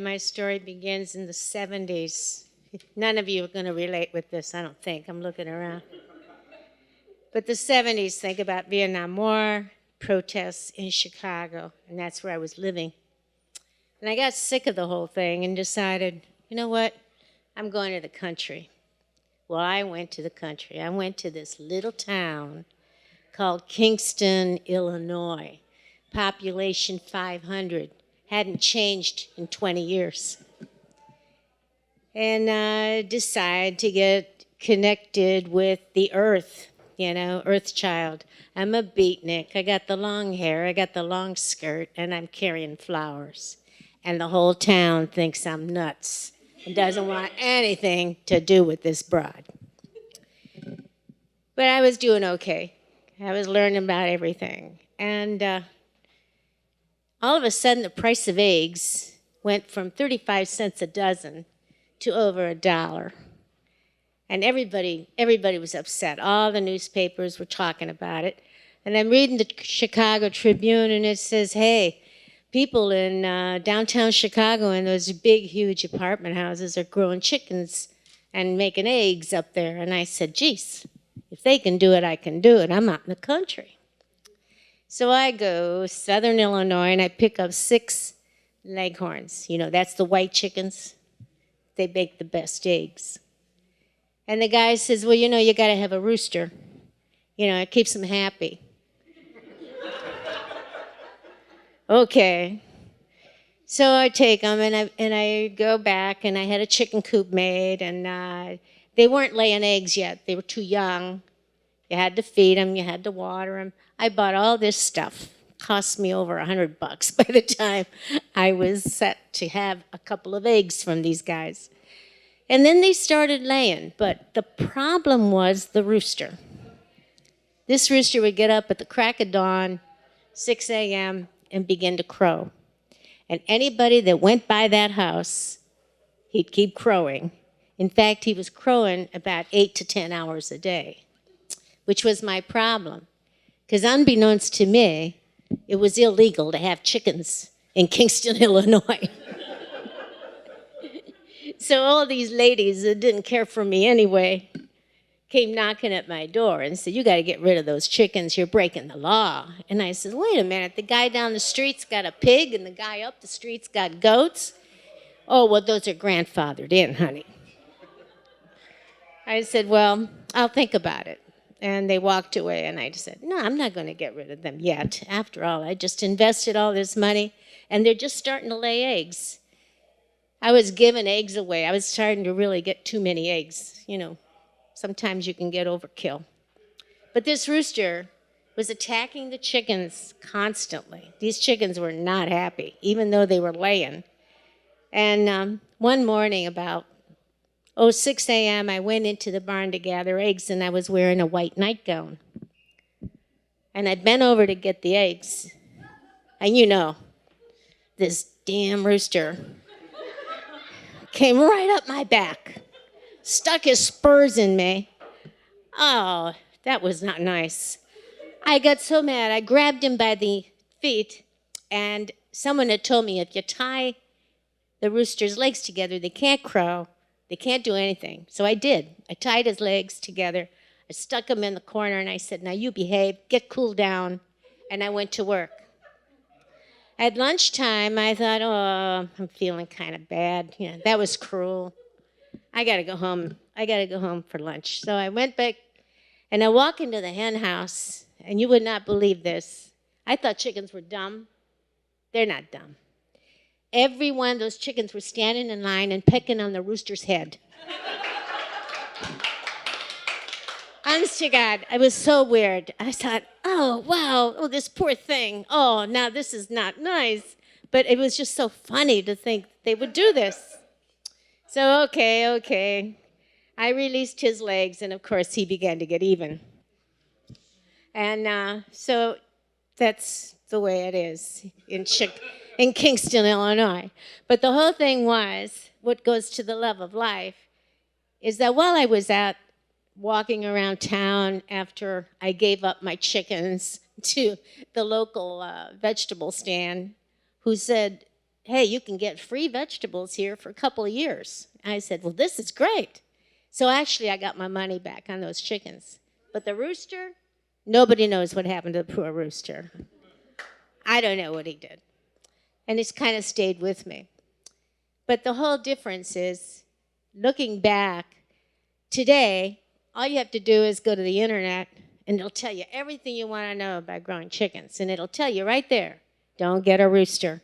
My story begins in the 70s. None of you are going to relate with this, I don't think. I'm looking around. But the 70s, think about Vietnam War, protests in Chicago, and that's where I was living. And I got sick of the whole thing and decided, you know what? I'm going to the country. Well, I went to the country. I went to this little town called Kingston, Illinois. Population 500. Hadn't changed in 20 years. And I decided to get connected with the earth, earth child. I'm a beatnik. I got the long hair, I got the long skirt, and I'm carrying flowers. And the whole town thinks I'm nuts and doesn't want anything to do with this broad. But I was doing okay. I was learning about everything. And all of a sudden, the price of eggs went from 35 cents a dozen to over $1. And everybody was upset. All the newspapers were talking about it. And I'm reading the Chicago Tribune, and it says, hey, people in downtown Chicago in those big, huge apartment houses are growing chickens and making eggs up there. And I said, geez, if they can do it, I can do it. I'm out in the country. So I go southern Illinois, and I pick up 6 leghorns. That's the white chickens. They bake the best eggs. And the guy says, well, you got to have a rooster. It keeps them happy. Okay. So I take them, and I go back, and I had a chicken coop made, and they weren't laying eggs yet. They were too young. You had to feed them. You had to water them. I bought all this stuff. Cost me over $100 by the time I was set to have a couple of eggs from these guys. And then they started laying, but the problem was the rooster. This rooster would get up at the crack of dawn, 6 a.m., and begin to crow. And anybody that went by that house, he'd keep crowing. In fact, he was crowing about 8 to 10 hours a day, which was my problem. Because unbeknownst to me, it was illegal to have chickens in Kingston, Illinois. So all these ladies that didn't care for me anyway came knocking at my door and said, you got to get rid of those chickens. You're breaking the law. And I said, wait a minute. The guy down the street's got a pig, and the guy up the street's got goats. Oh, well, those are grandfathered in, honey. I said, well, I'll think about it. And they walked away, and I said, no, I'm not going to get rid of them yet. After all, I just invested all this money, and they're just starting to lay eggs. I was giving eggs away. I was starting to really get too many eggs. Sometimes you can get overkill. But this rooster was attacking the chickens constantly. These chickens were not happy, even though they were laying. And one morning about 6 a.m., I went into the barn to gather eggs, and I was wearing a white nightgown. And I bent over to get the eggs. And this damn rooster came right up my back, stuck his spurs in me. Oh, that was not nice. I got so mad, I grabbed him by the feet, and someone had told me if you tie the rooster's legs together, they can't crow. They can't do anything. So I did. I tied his legs together. I stuck him in the corner, and I said, now you behave, get cooled down. And I went to work. At lunchtime, I thought, oh, I'm feeling kind of bad. That was cruel. I got to go home. I got to go home for lunch. So I went back, and I walk into the hen house, and you would not believe this. I thought chickens were dumb. They're not dumb. Every one of those chickens were standing in line and pecking on the rooster's head. Honest to God, it was so weird. I thought, oh, wow, oh, this poor thing. Oh, now this is not nice. But it was just so funny to think they would do this. So, okay. I released his legs, and of course, he began to get even. And so that's the way it is in Kingston, Illinois. But the whole thing was, what goes to the love of life, is that while I was out walking around town after I gave up my chickens to the local vegetable stand, who said, hey, you can get free vegetables here for a couple of years. I said, well, this is great. So actually, I got my money back on those chickens. But the rooster, nobody knows what happened to the poor rooster. I don't know what he did. And it's kind of stayed with me. But the whole difference is, looking back, today, all you have to do is go to the internet, and it'll tell you everything you want to know about growing chickens. And it'll tell you right there, don't get a rooster.